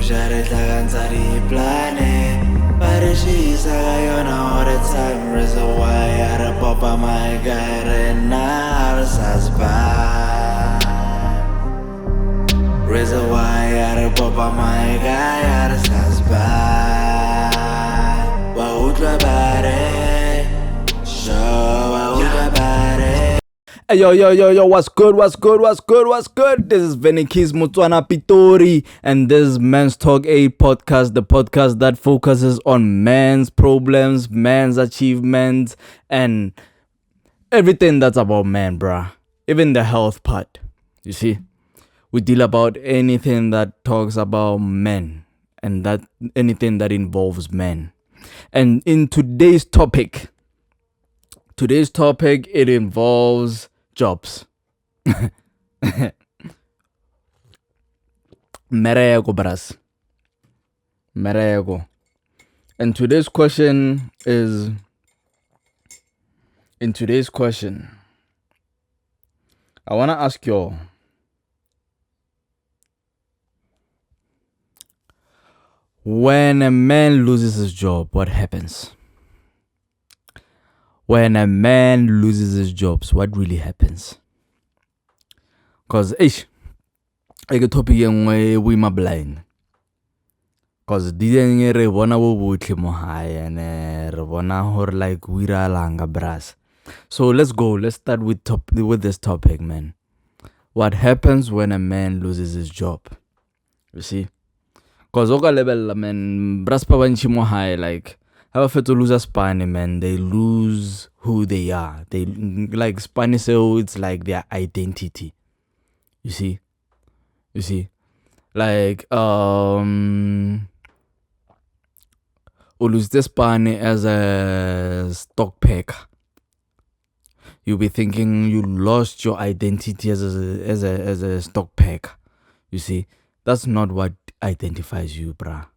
Share tagansari plane Parishisa gayona all the time Reason why I had a papa my guy Renar sasba Reason why I had a papa my guy sasba Wa utwa bare Show wa utwa bare. Hey, yo, what's good? This is Feminized Motswana Pitori, and this is Men's Talk A podcast, the podcast that focuses on men's problems, men's achievements, and everything that's about men, bruh. Even the health part, you see. We deal about anything that talks about men, and that anything that involves men. And in today's topic, it involves jobs. Merego, bras. Merego. And today's question, I want to ask y'all, when a man loses his job, what happens? When a man loses his jobs, what really happens? Because, I get topic we my blind. Because didn't re wanna wo high and re wanna like wira langa bras. So let's start with this topic, man. What happens when a man loses his job? You see? Because oka level, man, bras pa banchimo high, like have to lose a Spanish, man. They lose who they are. They like Spanish, so it's like their identity. You see, like lose the Spanish as a stock picker. You'll be thinking you lost your identity as a stock picker. You see, that's not what identifies you, bruh.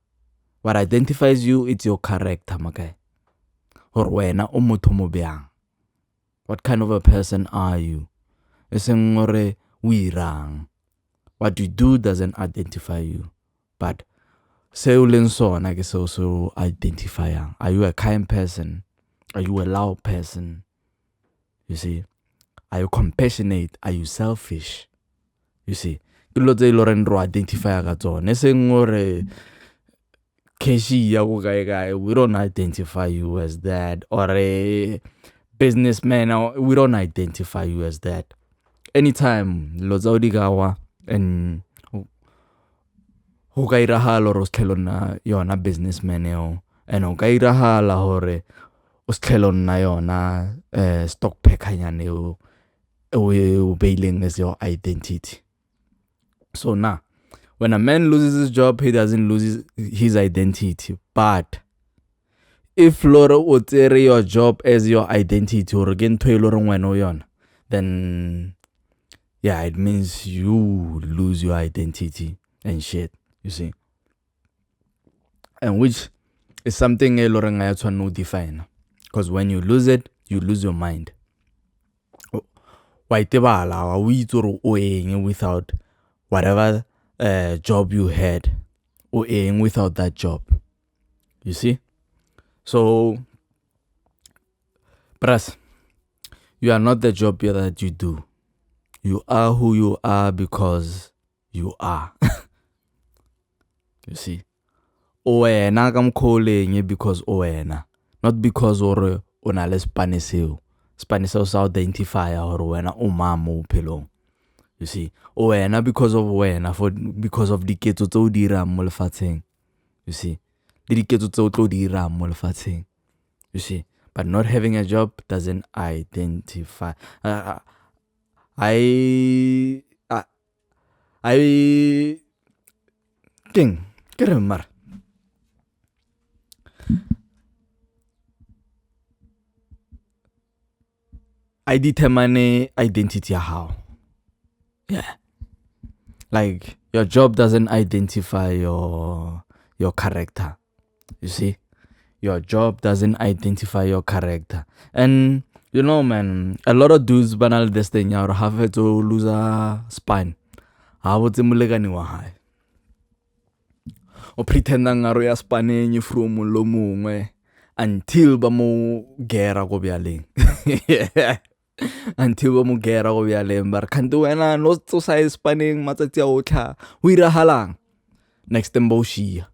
What identifies you, it's your character, okay? Or wena o motho mo byang. What kind of a person are you? Eseng gore o irang. What you do doesn't identify you. But se o leng sona ke se o se identifyang. Are you a kind person? Are you a loud person? You see? Are you compassionate? Are you selfish? You see? Ke lo tse loren ro identify ka tsone. Eseng gore we don't identify you as that, or a businessman, we don't identify you as that. Anytime lozaudigawa and ho kairahala ro stlhelona yona businessman eo, and ho kairahala hore o stlhelona yona stock picker nyane o bailing as your identity. So now, when a man loses his job, he doesn't lose his identity. But if Loro otere your job as your identity, or again then yeah, it means you lose your identity and shit. You see, and which is something Loro no define, because when you lose it, you lose your mind. Without whatever job you had, or without that job. You see? So, Pras, you are not the job that you do. You are who you are because you are. You see? Oena kam calling because oena. Not because or onale Spaniseo. Spaniseo sa identifier or wena umamo pelong. You see, wena because of wena, because of the diketo tse o di dirang mo lefatsheng. You see, the diketo tse o tlo di dirang mo lefatsheng. You see, but not having a job doesn't identify. I determine identity how. Yeah. Like your job doesn't identify your character. You see? Your job doesn't identify your character. And you know, man, a lot of dudes banal this thing or have to lose a spine. How would the mullegani high? o pretenda ngaro ya spaneng from lo mongwe until ba mo gera go bjaleng until ba mo gera go bjaleng ba re kante wena no tsosa spaneng matsatsi a otlha o irahalang next time ba o shia.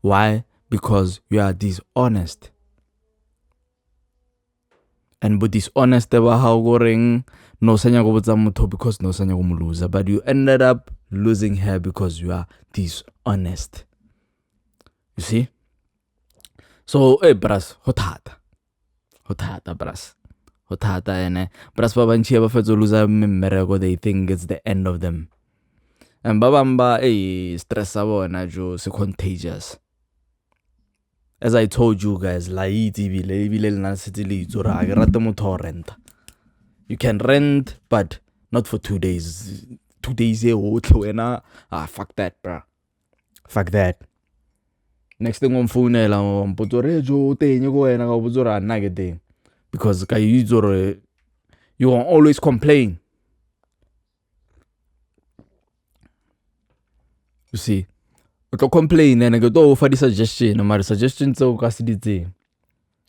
Why? Because you are dishonest. And but dishonest ba how goreng no sanya go botsa motho because no sanya go mo loser, but you ended up losing her because you are dishonest. You see? So bras hotata bras hotata ene bras ba bantshi ba fetso loser mmereko, they think it's the end of them. And ba bamba stress sa bona jo se contagious. As I told you guys, la ibile lena setse le itsora a ke rate motho rent. You can rent, but not for 2 days. 2 days otlhe wena, fuck that, bro. Fuck that. Next thing on phone la mpotso re jo teng go wena ka botso ra nna ke teng, because ka you will always complain. You see, o tlo complain and go to for the suggestion, my suggestion so ka se ditse.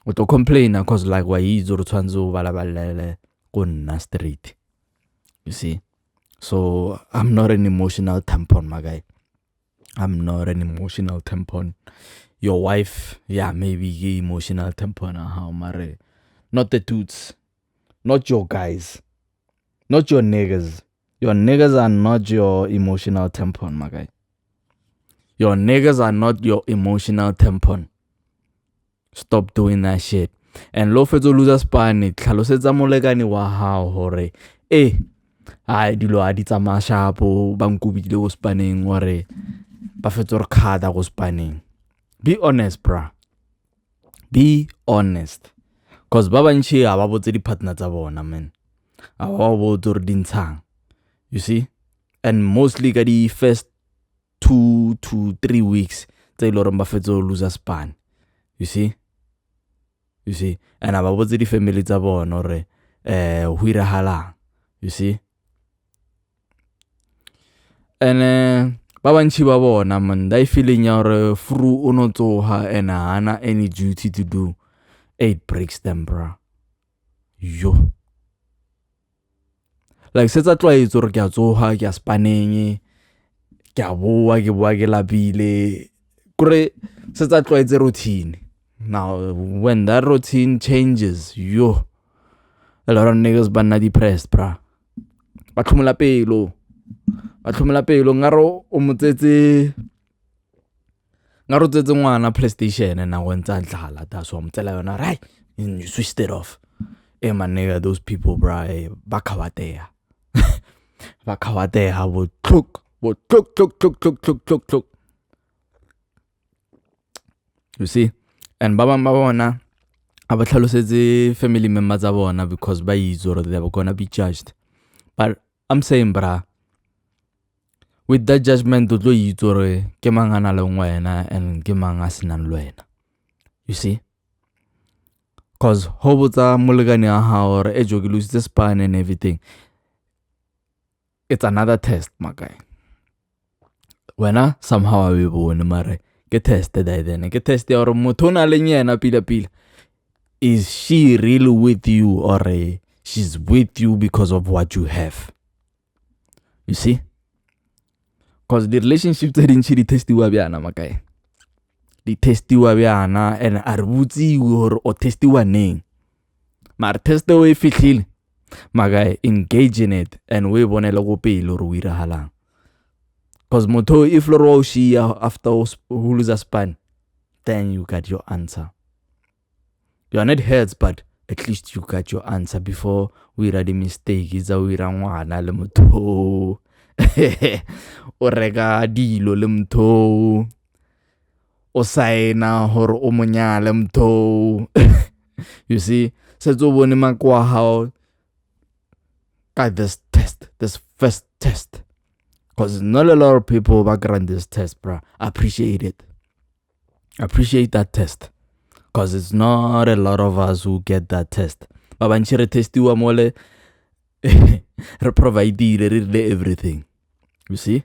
O tlo complain because like why you tshwanzo balabalele go nna straight. You see, so I'm not an emotional tampon, my guy. I'm not an emotional tampon. Your wife, yeah, maybe emotional tampon, how mare. Not the dudes, not your guys, not your niggas. Your niggas are not your emotional tampon, my guy. Your niggas are not your emotional tampon. Stop doing that shit. And lo fetso loser spane tlhalosetsa molekane wa hao hore ai dilo a di tsama shapo ba nkubile go spaneng hore ba fetso re khada go spaneng. Be honest, bruh. Be honest. Cause ba bantshi a ba botse di partner tsa bona, man. A ba botse re dintshang. You see? And mostly ka di first 2 to 3 weeks tse lo re ba fetso loser span. You see? And a ba botse di family tsa bona hore ho irahalang. You see? And ba bantshi ba bona, man, they feeling ya hore fru o no tsoha and hana any duty to do. It breaks them, bro. Yo. Like setsa tlwaetso hore ke a tsoha ke a spaneng ke a boa ke lapile kore setsa tlwaetse routine. Now when that routine changes, yo, a lot of niggas banna depressed, bro. Ba tlhomela pelo ngaro o motsetse ngwana PlayStation na go ntsa dlala that's what I'm telling you, right? You switched it off. My nigga, those people, bro, ba khawateha bo tluk. You see? And ba bona a ba tlhalosetse family members tsa bona because ba itse hore they are gonna be judged. But I'm saying, bra, with that judgment, do you itse ke mang a na le wena and ke mang a senang le wena. You see? Cause ho botsa molekane a hao hore jo ke lose the span and everything, it's another test, my guy. Wena somehow a be bone mare ke tested then ke test ya hore motho na le yena pila is she really with you or she's with you because of what you have. You see? Because the relationship tse dintsi di testiwa bjana, my guy. Di testiwa bjana and a re botse hore o testiwa neng. Mare test o e fihlile, my guy, engage in it and we bonela go pele hore o irahalang. Because motho if lo she after who lose a span, then you got your answer. You are not hurt, but at least you got your answer before we read the mistake. Is a we ngwana le motho o reka dilo le motho o saena hore o monyale motho. You see, setso bone makwa how got this first test. Because not a lot of people background this test, bro. Appreciate it. Appreciate that test. Because it's not a lot of us who get that test. But when you test you mole provide everything. You see?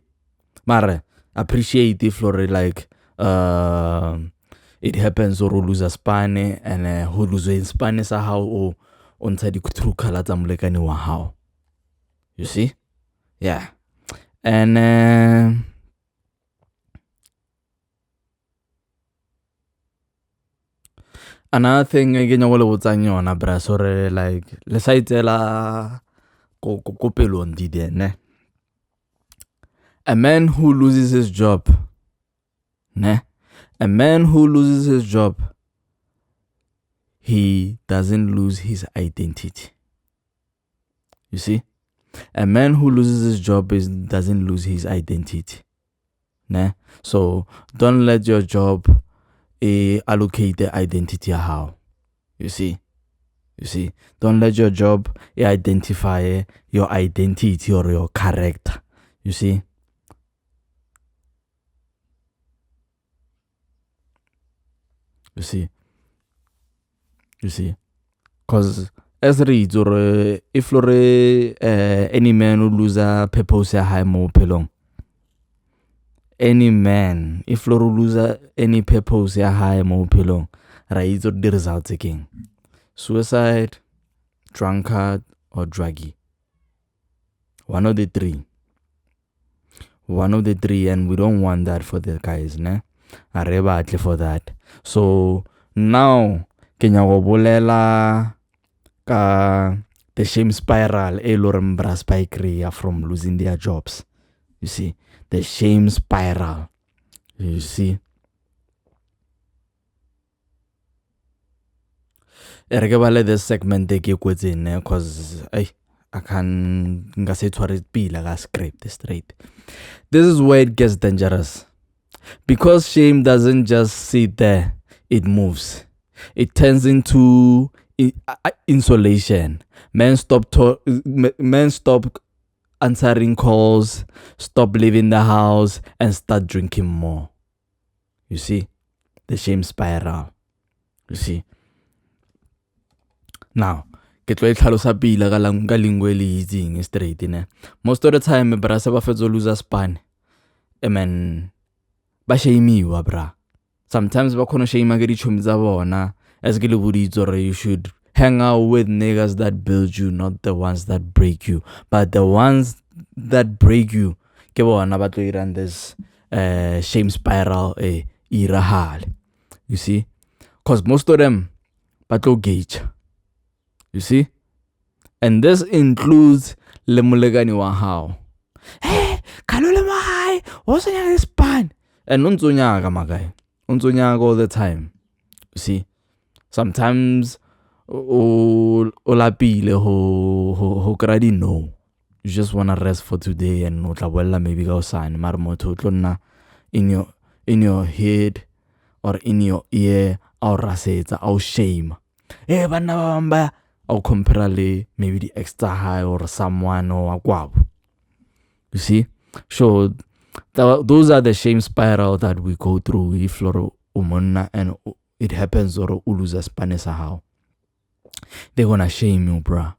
Mare, appreciate if lore like it happens or lose a spane and who lose in spane sa how o ntsha di true color tsa molekane wa how. You see? Yeah. And another thing again go le botsang yona bra sore like le sa itela ko pelong di ne. A man who loses his job, ne? A man who loses his job, he doesn't lose his identity. You see? A man who loses his job doesn't lose his identity. Ne? So don't let your job allocate the identity how. You see? Don't let your job identify your identity or your character. You see? Because as reads or if any man who lose a purpose high mo pelong. Any man, if loro lose any purpose high mo pelong, right the results again. Suicide, drunkard, or druggy. One of the three, and we don't want that for the guys, ne? Areba atle for that. So now Kenya go bolela ka the shame spiral lorem bra spike from losing their jobs. You see, the shame spiral. You see. Ergebale this segment they ke kwetsene cause I can say it be like a script straight. This is where it gets dangerous. Because shame doesn't just sit there, it moves. It turns into insulation. Men stop answering calls, stop leaving the house, and start drinking more. You see? The shame spiral. You see? Now, ke tlo itlhalosa pila ka lingwe le itseng straight ne. Most of the time bra se ba fetso lose span. Man ba shame-iwa bra. Sometimes ba khona shame ke di chomi tsa bona as ke le boditse gore you should hang out with niggas that build you, not the ones that break you. But the ones that break you ke bona ba tlo irang this shame spiral irahale. You see? Cause most of them ba tlo gauge. You see? And this includes le molekane wa hao. Hey, kalole mo hai, o senya span. And untsunyaga magai. Untsunyaga all the time. You see? Sometimes o lapile ho kradi no. You just wanna rest for today and no tla maybe go sign mar motho tlonna in your head or in your ear or rasetsa or shame. Eh bana ba bamba or compare maybe the extra high or someone or akwabo. You see? So those are the shame spiral that we go through if loro umonna and it happens or uluza spanesa how. They're gonna shame you, bruh.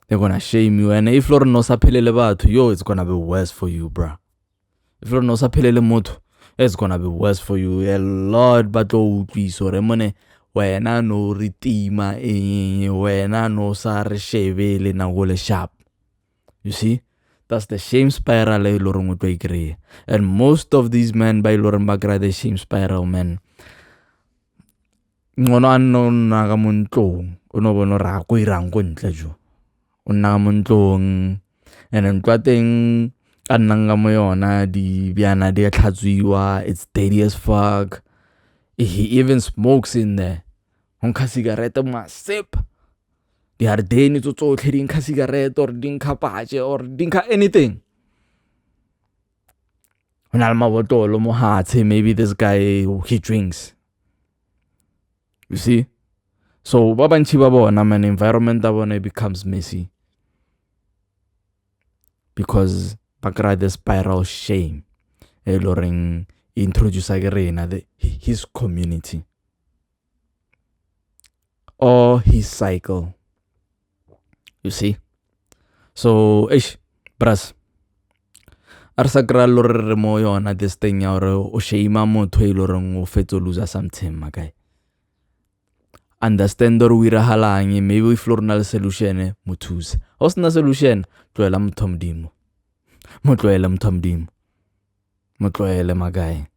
They're gonna shame you. And if loro no sapelele batho, yo, it's gonna be worse for you, bruh. If loro no sapelele motho, it's gonna be worse for you. A lot batlo utliso remone wena no ritima wena no sa re shebele na go le sharp. You see? That's the shame spiral lorong o tlo ikry. And most of these men by lorong ba kry the shame spiral, man. Ngono anno na ka montlong o no bona ra go irang go ntle jo. O nna montlong and ntwa teng ka nnanga mo yona di biana di tlhatswiwa. It's dirty as fuck. He even smokes in there. Onka cigarette ma sip. Di hardeni tsotlhe di nka cigarette or di nka patche or di nka anything. Una le mabotolo mo hatse, maybe this guy he drinks. You see? So ba bantshi ba bona man environment ta bona becomes messy. Because ba kry the spiral shame. Loring introduce his community. Or his cycle. You see? So, bras. Arsakra lore mo yona this thing ya ore o shame motho e loreng o fetso loser something makai. Understand or we rahalang maybe if lore na le solution mothuse. Ha sena solution tloela motho modimo. Motloele motho modimo. Motloele makai.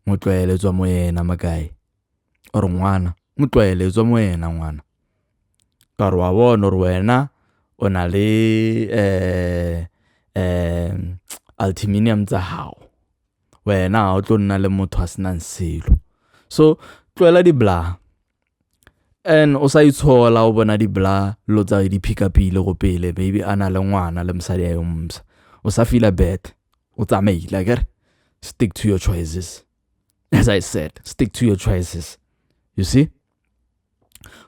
Motloele tswa mo yena makai. Or ngwana motloele tswa mo yena ngwana. Ka re wa bona re wena o na le aluminium tsa hao wena o tlo nna le motho a senang selo so tloela di bla and o sa itshola o bona di bla lo tsa di pick up ile go pele baby ana le ngwana le msadi ya yomsa o sa feel bad o tsamaile like stick to your choices as I said stick to your choices you see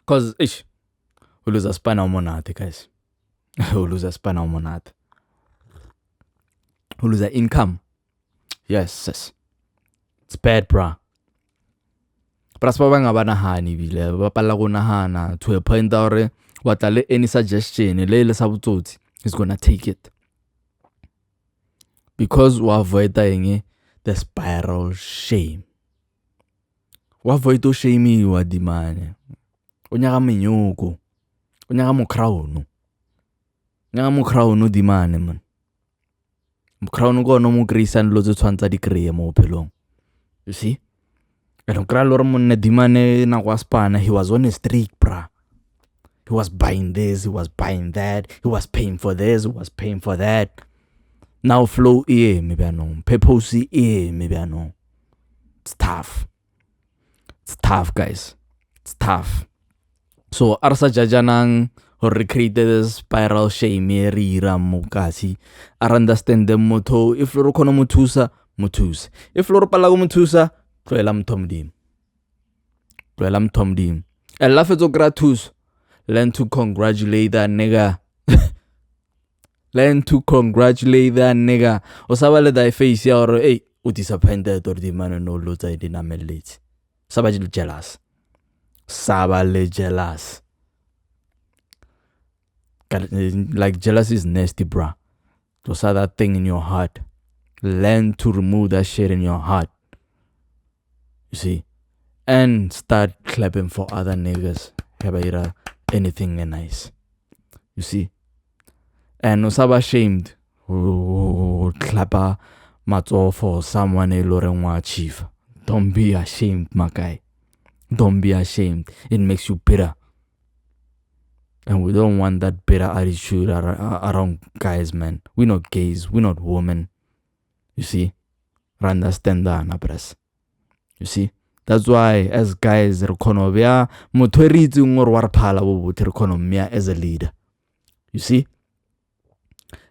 cause o lose a span o monate guys o lose a span o monate who lose their income. Yes. It's bad, bruh. But as bang abana hani bile ba pala go nahana to a point that what any suggestion le sa butsotsi is gonna take it. Because we avoid the spiral shame. We avoid to shame you adimane. Onyaga menyoko. Onyaga mokrauno. Onyaga mokrauno dimane man. Crown go no mo krisan lo tse tshwantsa di kreye mo bophelong. You see? And kra lo re monna dimane na kwa spana he was on a streak bra. He was buying this, he was buying that, he was paying for this, he was paying for that. Now flow maybe I know. Purpose maybe I know. It's tough. It's tough guys. It's tough. So arsa jajanang or recreated a spiral shame rira mukasi. I understand the motto. If loro kono mutusa, mutus. If loro palago mutusa, tloelam tomdim. Tloelam tomdim. And lafezo gratus. Learn to congratulate that nigga. Learn to congratulate that nigga. Osabale dai face ya or hey, u disappointed or di man no lota dinamelate. Sabajil jealous. Sabale jealous. Like jealousy is nasty, bruh. Those are that thing in your heart. Learn to remove that shit in your heart. You see? And start clapping for other niggas. Habaira anything nice. You see? And no saba ashamed. Clapper matzo for someone a lorenwa chief. Don't be ashamed, my guy. Don't be ashamed. It makes you bitter. And we don't want that bitter attitude around guys, man. We're not gays. We're not women. You see? Understand that, Napres. You see? That's why, as guys, Rekonovia, Motorizu Warpala would Rekonomia as a leader. You see?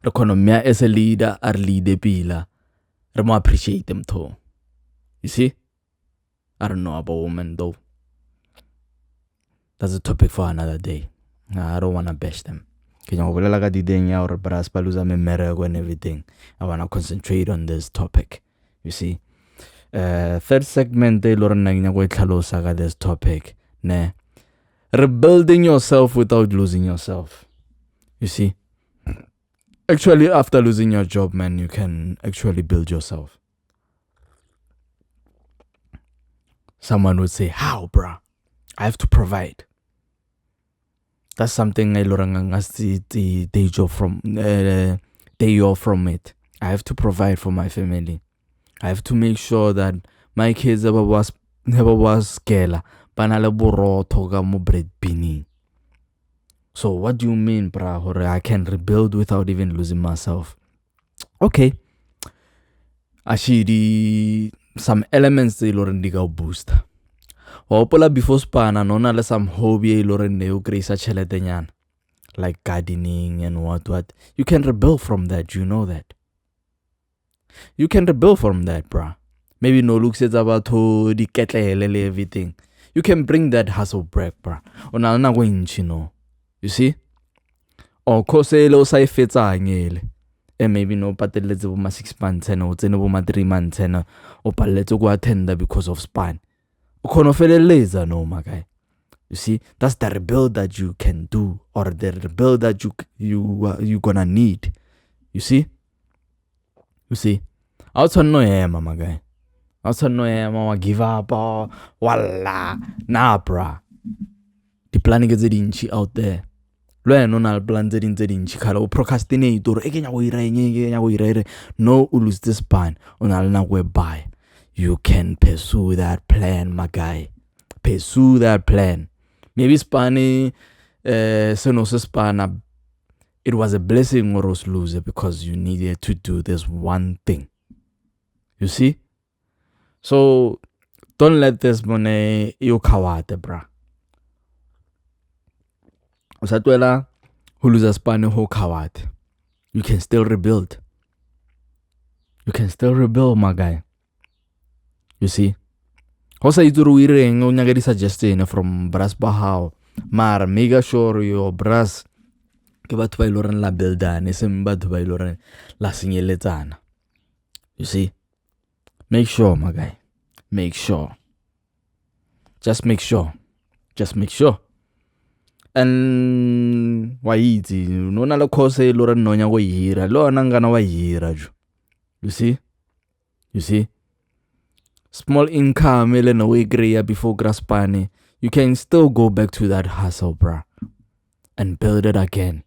Rekonomia as a leader, or leader pila. Remo appreciate them too. You see? I don't know about women, though. That's a topic for another day. I don't want to bash them. And everything. I want to concentrate on this topic. You see? Third segment, this topic. Rebuilding yourself without losing yourself. You see? Actually, after losing your job, man, you can actually build yourself. Someone would say, how, bruh? I have to provide. That's something I learned as the day job from day off from it. I have to provide for my family. I have to make sure that my kids never was skela. Banale boro toga mo bread bini. So what do you mean, brah? I can rebuild without even losing myself. Okay. Ashidi some elements they learn diga boost. Opola before spana nona le some hobby loren neo grace cheletenyan. Like gardening and what. You can rebuild from that, you know that. You can rebuild from that, bruh. Maybe no looks it's about to the ketlele everything. You can bring that hustle back, bruh. Ona na going chino. You see? Or koselo sai fetsa ngele. And maybe no pateletse bo ma 6 months and o tsene bo ma 3 months and o paletse go attend because of span. Laser, no, my guy. You see, that's the rebuild that you can do, or the rebuild that you gonna need. You see, You see? Outside no ema, my guy. Outside no ema, wa give up, walla. Nah, bruh. The planning is inchi out there. Lo no na plan tse dintsi khala o procrastinate or e kenya go ira eng e kenya go ira no o lose this span o na le nako e bye. You can pursue that plan, my guy. Pursue that plan. Maybe span seno se span it was a blessing or was loser because you needed to do this one thing. You see? So don't let this money you kawate, bruh. Usatwela who lose a span ho kawate. You can still rebuild. You can still rebuild, my guy. You see? Hosa ituru ireng o nyagadi suggestion from brass bahao. Mar make sure your brass ke batho ba iloren la buildane sem batho ba iloren la senyeletsana. You see? Make sure, my guy. Make sure. Just make sure. Just make sure. And why iti no na le course iloren no nya go hira lo na ngana wa hira jo. You see? You see? Small income in a way greater before graspane. You can still go back to that hustle, bruh. And build it again.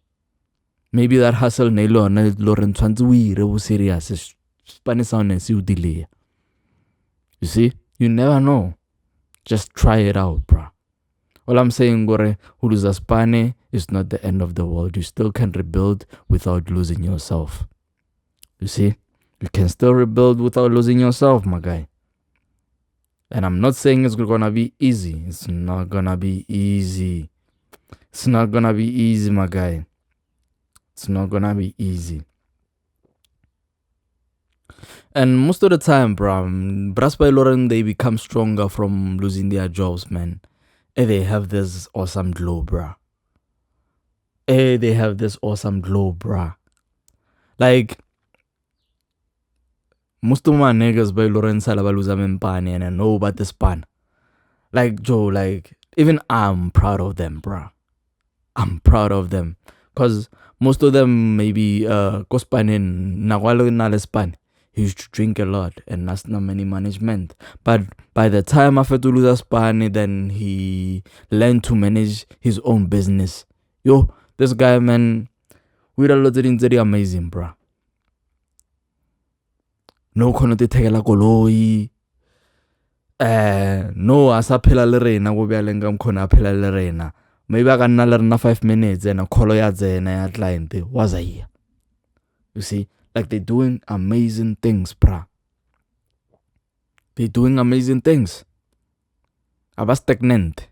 Maybe that hustle nelo na loren twanzuire wo serious. Spanish sound and see delay. You see? You never know. Just try it out, bruh. All I'm saying, gore, huluza spane is not the end of the world. You still can rebuild without losing yourself. You see? You can still rebuild without losing yourself, my guy. And I'm not saying it's gonna be easy. It's not gonna be easy. It's not gonna be easy, my guy. It's not gonna be easy. And most of the time, brass by Lauren, they become stronger from losing their jobs, man. And they have this awesome glow, bruh. They have this awesome glow, bruh. Like, most of my niggas by Lauren Salabaluza Mempani and I know about the span. Like, Joe, like, even I'm proud of them, bruh. I'm proud of them. Because most of them maybe go spanning Nawalo Nale span. He used to drink a lot and that's not many management. But by the time after to lose a span, then he learned to manage his own business. Yo, this guy, man, we're a lot of things amazing, bruh. No konote tegela koloi. No asa phela le rena go bya lenga mkhona phela le rena. Maybe I can nna 5 minutes and a call ya tsena ya client was here. You see, like they're doing amazing things, bruh. They're doing amazing things. Aba stagnant,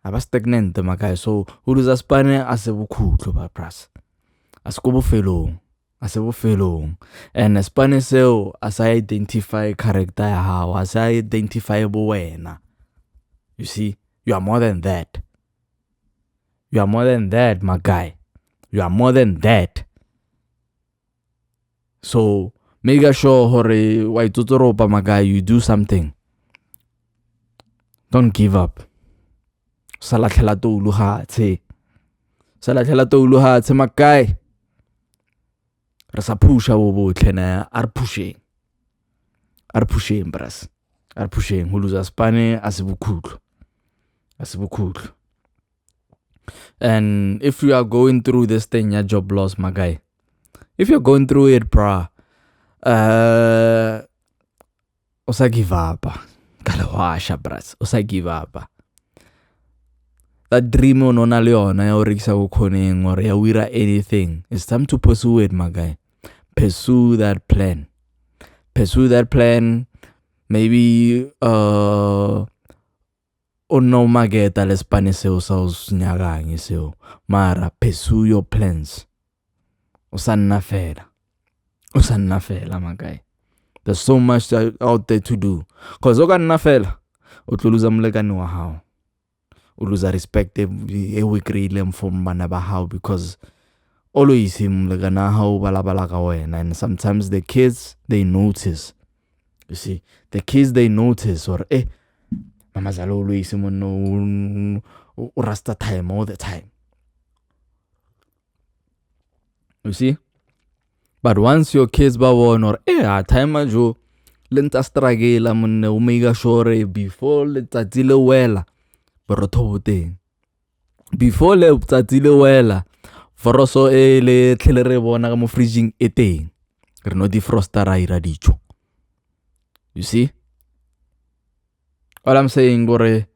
my guy. So who does a spane as a bukhutlo ba pras? As ko bofelo. As a fellow, and a Spanish sale as I identify character how as I identifiable wena. You see, you are more than that. You are more than that, my guy. You are more than that. So make sure hore why tutoropa, my guy, you do something. Don't give up. Salakhela to uluhatse. Salakhela to uluhatse, my guy. Rasa pusha wo tlena ar pushing bras ar pushing huluza spane asibukhutlo. And if you are going through this thing, your job loss, my guy, if you're going through it, bruh, osa give up kalawasha bras, osa give up. That dream on ona leona ya orikisa ukoneng or ya wira anything, it's time to pursue it, my guy. Pursue that plan. Pursue that plan. Maybe no mageta les paneseo saus nyagang iseo. Mara pursue your plans. Osanna fela, my guy. There's so much out there to do. Cause oganna fela, utuluza mlegani wa hao. Uluza respect we create them from manaba how because always him like how balabala and sometimes the kids they notice. You see, the kids they notice or mama zalo always no rasta time all the time. You see, But once your kids ba born or time ajo le ntsa struggle monne o make sure before letsatsi le wela borotho bo teng. Before letsatsi le wela voroso le tlhele re bona ka mo fridging e teng. Re no defroster ra ira dijo. You see? All I'm saying gore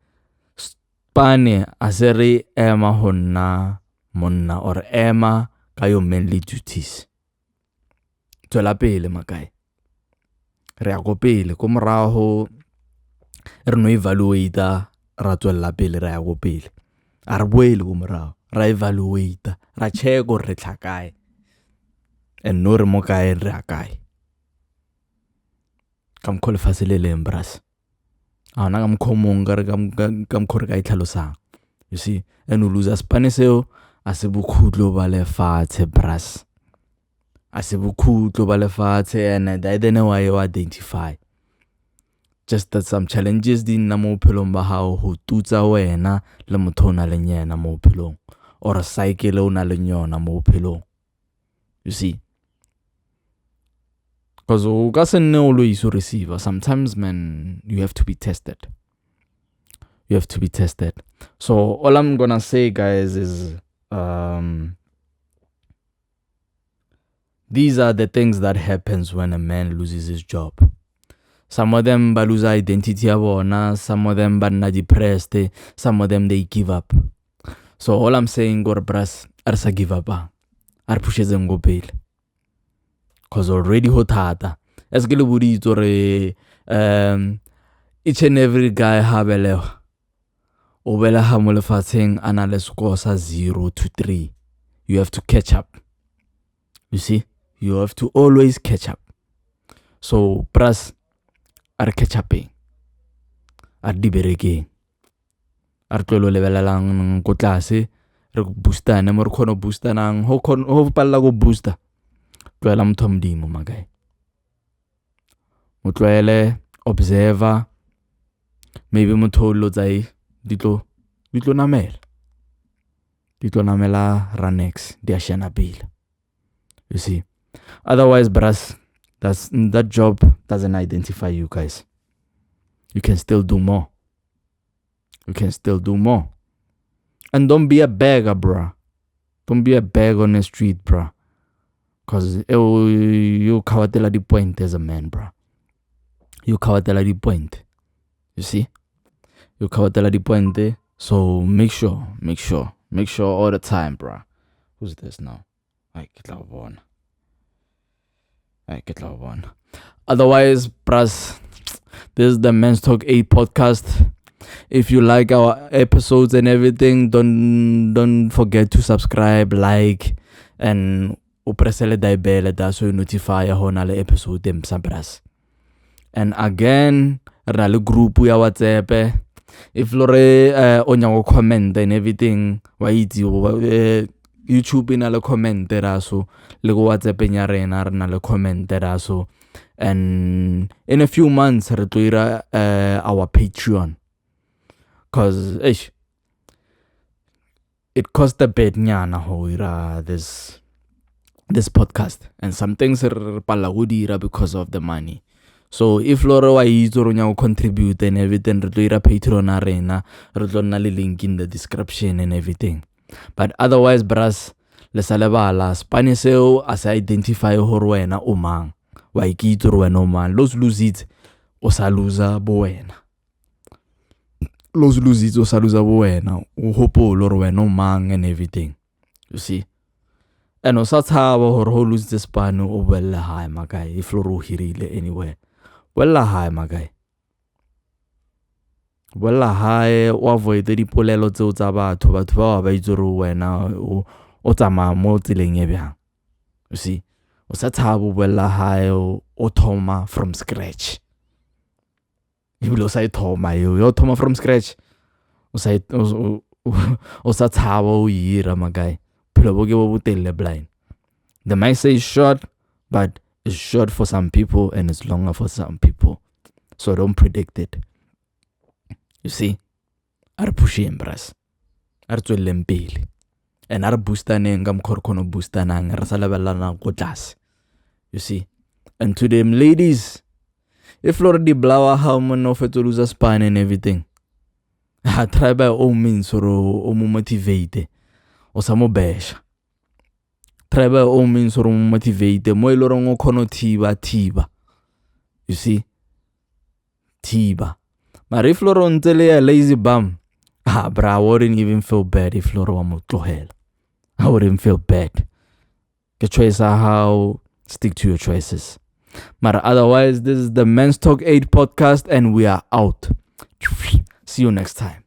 Spane asere ema honna monna or ema ka yo manly duties. Tswela pele makai. Re a go pele ko morago re no evaluate ra tswela pele re a go pele. A re boele go morago ra evaluate ra check gore re tlhakae. And no re mo kae re a kae. Kam khole faselele mbras. Ana kam khomong ka re kam khore ka itlhalosang. You see, and o lose Spane seo a se bokhutlo ba lefatshe bras. A se bokhutlo ba lefatshe and I don't know why you identify. Just that some challenges di nna mo bophelong ba hao ho tutsa wena le motho o na le nyena mo bophelong or a cycle o na le yona mo bophelong. You see? Because o ka se nne o lo iso receiver. Sometimes, man, you have to be tested. You have to be tested. So all I'm gonna say, guys, is these are the things that happens when a man loses his job. Some of them ba lose identity ya bona, some of them ba nna depressed, some of them they give up. So all I'm saying, gore bras, ar sa give up ba. Ar pushetseng go pele. Cause already ho thata. As ke le boditse re each and every guy ha belewa. O beleha mo lefatsheng a na le score sa 0 to 3. You have to catch up. You see? You have to always catch up. So bras ar catch uping. Ar dibereke. Ar tlolo levelelang ko tlase re boostane mo re khono boostanang ho palla go booster. Tlwela motho modimo magai. Motlwele observer maybe motho lo tsai ditlo namela. Ditlo namela ranex dia shana bill. You see? Otherwise, bras, that job doesn't identify you guys. You can still do more. You can still do more. And don't be a beggar, bruh. Don't be a beggar on the street, bruh. Because you kawatela di point as a man, bruh. You kawatela di point. You see? You kawatela di point. So make sure all the time, bruh. Who's this now? I get one. Otherwise, bras, this is the Men's Talk 8 podcast. If you like our episodes and everything, don't forget to subscribe, like, and press the bell that so you notify hona le episode dem sabras. And again, rale group ya WhatsApp. If lore onya comment and everything, wa itse YouTube ina le comment raso le go WhatsApp nya rena rena le comment raso. And in a few months re tloira our Patreon. Cause it cost a bit nyana ho ira this podcast, and some things re pala go dira because of the money. So if lore wa itse ro nya go contribute and everything, re tloira Patreon arena, re tlo nna le link in the description and everything. But otherwise, bras, le salebala Spane seo as identify hore wena o mang. Wa ikitse hore wena o mang. Los lose it o sa loser bo wena. Los lose it o sa loser bo wena. O hopolo hore wena o mang and everything. You see? And o sa tshaba hore ho lose the Spane o bella high magai. If lo ro hirile anywhere. Bella high magai. Wala hae o avoid dipolelo tseo tsa batho ba ba itse re wena o tsama mo tseleng e bjang. You see? O sa tshabo wala hae o thoma from scratch. Ibile o sa thoma yo thoma from scratch. O sa tshabo o ira magai. Phelo bo ke bo botelle blind. The mic says short, but it's short for some people and it's longer for some people. So don't predict it. You see, ar pushing bras, ar tsweleng pele, and ar boostaneng ka mkhorkono boostanang re sa lebelana go tlase. You see? And to them ladies, if Lord the blower how man of to lose a spine and everything, try by all means or motivate or some bash. Try by all means or motivate mo ilorong kono tiba. You see? Tiba. But if Lord tell a lazy bum, bro, I wouldn't even feel bad if Lord were to hell. I wouldn't feel bad. Your choice how stick to your choices. But otherwise, this is the Men's Talk 8 podcast, and we are out. See you next time.